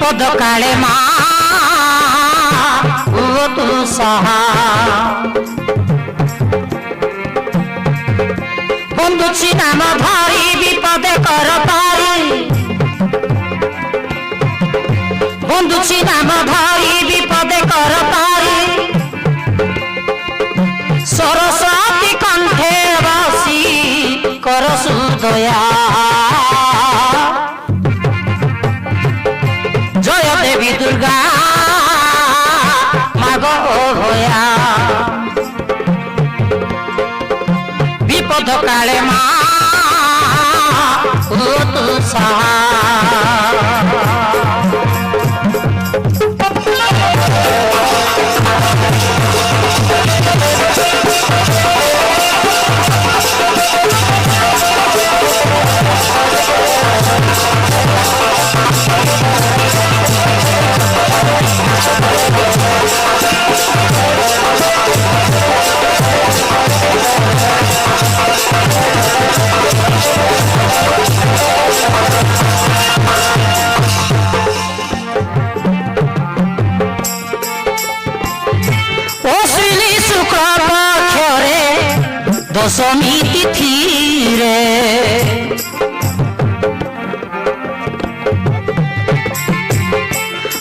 বিপদ কালে মা ও তু সাহা বন্ধু নাম ধরি বিপদে কর পারি বন্ধু নাম ধরি বিপদে কর পারি সরস্বতী কণ্ঠে বসি কর সুদয়া জয় দেবী দুর্গা মাগ ভয়া বিপদ কালে মা ও তু সাহা দশমী তিথি রে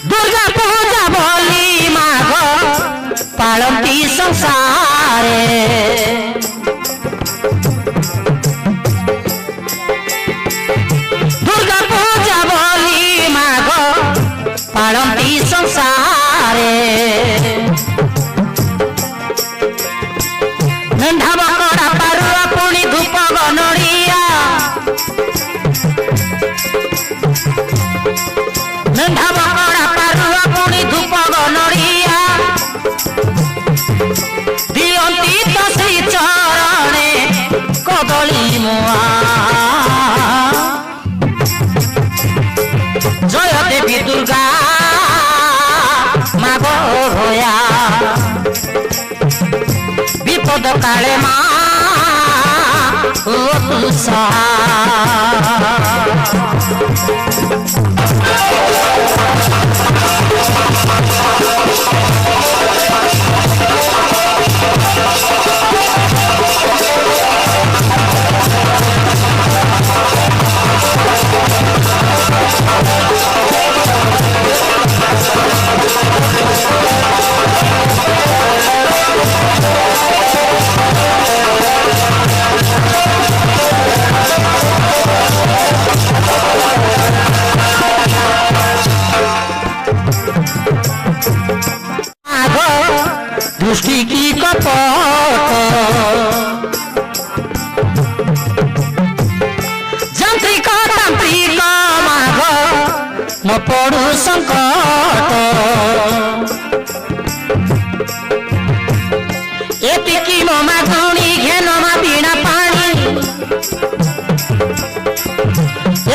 দুর্গা পূজা বলি মাঘ পালতি সংসারে দুর্গা পূজা বলি মাঘ পালতি সংসারে ঢাবকড়া পারুয়া পুଣି ধূପ ଗନଡ଼ିଆ ঢাবକড়ା ପାରୁଆ ପୁଣି ଧୂପ ଗନଡ଼ିଆ ଦିଅନ୍ତି ତ ଶ୍ରୀ ଚରଣେ କଦଳୀ ମୁଆ ଜୟ ଦେବୀ ଦୁର୍ଗା ମାଗ ଭୟା বিপদ কালে মা ও তু সাহা दृष्टि की कपट जांत्रिक तांत्रिक माघ न पड़ू संकट एतिकी ममा धौणी घेन मा बीणा पानी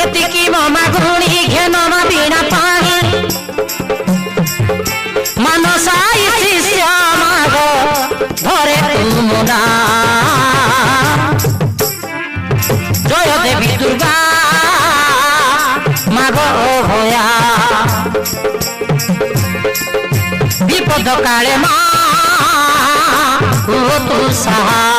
एतिकी ममा धौणी घेन मा बीणा पानी मनसाई शिष्य माघ धरे तुमुना जय देवी दुर्गा माघ भया विपद काले मा ओ तु साहा